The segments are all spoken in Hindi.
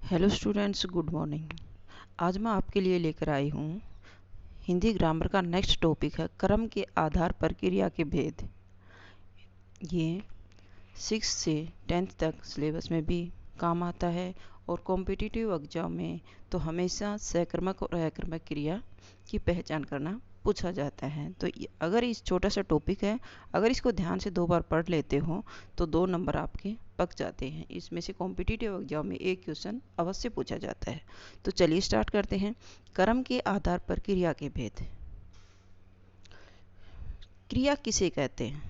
Hello students, good morning. आज मैं आपके लिए लेकर आई हूँ हिंदी ग्रामर का नेक्स्ट टॉपिक है क्रम के आधार पर क्रिया के भेद। ये 6 से 10th तक सिलेबस में भी काम आता है और कॉम्पिटिटिव एग्जाम में तो हमेशा सकर्मक और अकर्मक क्रिया की पहचान करना पूछा जाता है। तो अगर इस छोटा सा टॉपिक है, अगर इसको ध्यान से 2 बार पढ़ लेते हो तो 2 नंबर आपके पक जाते हैं। इसमें से कॉम्पिटिटिव एग्जाम में एक क्वेश्चन अवश्य पूछा जाता है। तो चलिए स्टार्ट करते हैं। क्रम के आधार पर क्रिया के भेद। क्रिया किसे कहते हैं?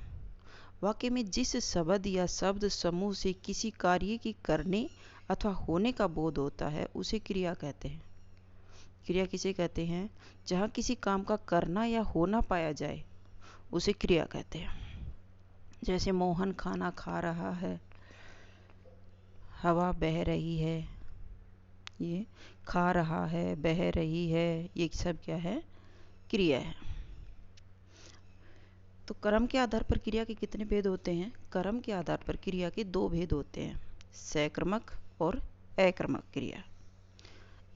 वाक्य में जिस शब्द या शब्द समूह से किसी कार्य की करने अथवा होने का बोध होता है उसे क्रिया कहते हैं। क्रिया किसे कहते हैं? जहाँ किसी काम का करना या होना पाया जाए उसे क्रिया कहते हैं। जैसे मोहन खाना खा रहा है, हवा बह रही है, ये खा रहा है, बह रही है, ये सब क्या है? क्रिया है। तो क्रम के आधार पर क्रिया के कितने भेद होते हैं? क्रम के आधार पर क्रिया के 2 भेद होते हैं, सकर्मक और अकर्मक क्रिया।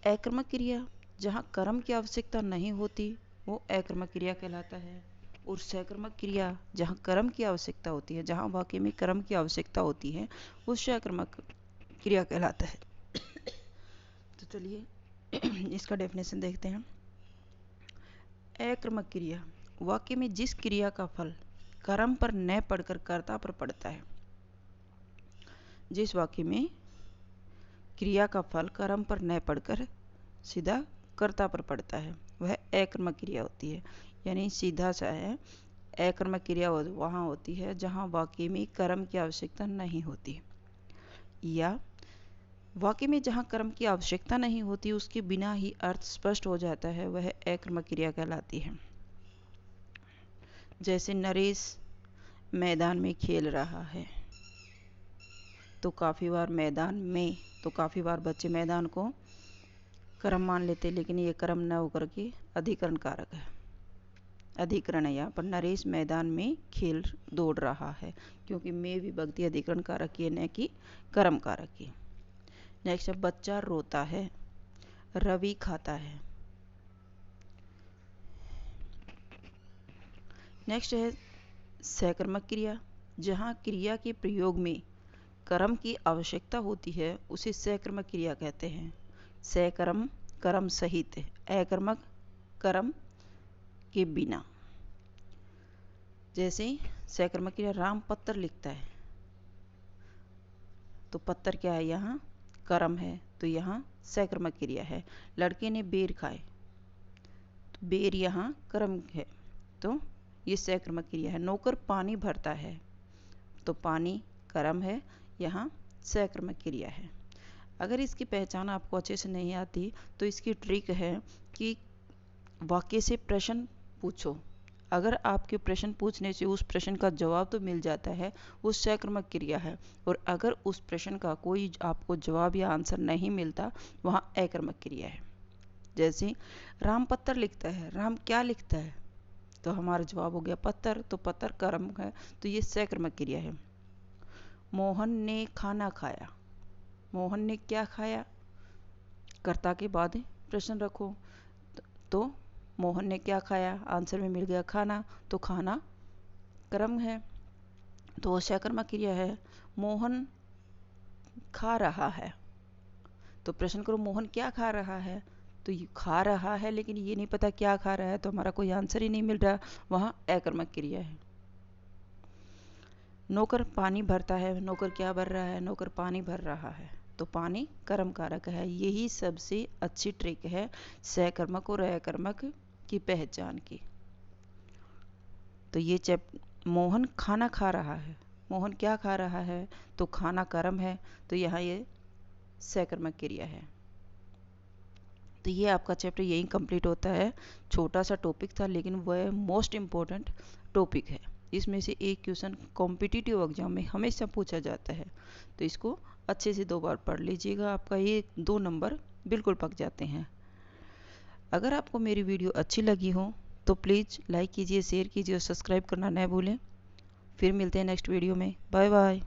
अकर्मक क्रिया जहाँ क्रम की आवश्यकता नहीं होती वो अकर्मक क्रिया कहलाता है, और सकर्मक क्रिया जहाँ क्रम की आवश्यकता होती है, जहाँ वाक्य में क्रम की आवश्यकता होती है वो सकर्मक क्रिया कहलाता है। तो चलिए इसका डेफिनेशन देखते हैं। अकर्मक क्रिया वाक्य में जिस क्रिया का फल कर्म पर न पढ़कर कर्ता पर पड़ता है। जिस वाक्य में क्रिया का फल कर्म पर न पढ़कर सीधा कर्ता पर पड़ता है वह अकर्मक क्रिया होती है। यानी सीधा सा है, अकर्मक क्रिया वहाँ होती है जहाँ वाक्य में कर्म की आवश्यकता नहीं होती, या वाक्य में जहाँ कर्म की आवश्यकता नहीं होती उसके बिना ही अर्थ स्पष्ट हो जाता है, वह अकर्मक क्रिया कहलाती है। जैसे नरेश मैदान में खेल रहा है, तो काफ़ी बार मैदान में, तो काफ़ी बार बच्चे मैदान को कर्म मान लेते, लेकिन ये कर्म न होकर के अधिकरण कारक है। अधिकरण है यहाँ पर। नरेश मैदान में खेल दौड़ रहा है, क्योंकि में विभक्ति अधिकरण कारक की है, न कि कर्म कारक की। नेक्स्ट है बच्चा रोता है, रवि खाता है। नेक्स्ट है सकर्मक क्रिया, जहाँ क्रिया के प्रयोग में कर्म की आवश्यकता होती है उसे सकर्मक क्रिया कहते हैं। सकर्म कर्म सहित, अकर्मक कर्म के बिना। जैसे सकर्मक क्रिया राम पत्र लिखता है, तो पत्र क्या है? यहाँ कर्म है, तो यहाँ सकर्मक क्रिया है। लड़के ने बेर खाए, तो बेर यहाँ कर्म है, तो ये सकर्मक क्रिया है। नौकर पानी भरता है, तो पानी कर्म है, यहाँ सकर्मक क्रिया है। अगर इसकी पहचान आपको अच्छे से नहीं आती तो इसकी ट्रिक है कि वाक्य से प्रश्न पूछो। अगर आपके प्रश्न पूछने से उस प्रश्न का जवाब तो मिल जाता है, वो सकर्मक क्रिया है। और अगर उस प्रश्न का कोई आपको जवाब या आंसर नहीं मिलता, वहाँ अकर्मक क्रिया है। जैसे राम पत्र लिखता है, राम क्या लिखता है? तो हमारा जवाब हो गया पत्थर, तो पत्थर कर्म है, तो ये सकर्मक क्रिया है। मोहन ने खाना खाया, मोहन ने क्या खाया? कर्ता के बाद प्रश्न रखो, तो मोहन ने क्या खाया? आंसर में मिल गया खाना, तो खाना कर्म है, तो सकर्मक क्रिया है। मोहन खा रहा है, तो प्रश्न करो मोहन क्या खा रहा है? तो ये खा रहा है, लेकिन ये नहीं पता क्या खा रहा है, तो हमारा कोई आंसर ही नहीं मिल रहा, वहाँ अकर्मक क्रिया है। नौकर पानी भरता है, नौकर क्या भर रहा है? नौकर पानी भर रहा है, तो पानी कर्म कारक है। यही सबसे अच्छी ट्रिक है सकर्मक और अकर्मक की पहचान की। तो ये मोहन खाना खा रहा है, मोहन क्या खा रहा है? तो खाना कर्म है, तो यहाँ ये सकर्मक क्रिया है। तो ये आपका चैप्टर यही कंप्लीट होता है। छोटा सा टॉपिक था, लेकिन वह मोस्ट इम्पोर्टेंट टॉपिक है। इसमें से एक क्वेश्चन कॉम्पिटिटिव एग्जाम में हमेशा पूछा जाता है, तो इसको अच्छे से 2 बार पढ़ लीजिएगा, आपका ये 2 नंबर बिल्कुल पक जाते हैं। अगर आपको मेरी वीडियो अच्छी लगी हो तो प्लीज़ लाइक कीजिए, शेयर कीजिए और सब्सक्राइब करना न भूलें। फिर मिलते हैं नेक्स्ट वीडियो में। Bye bye.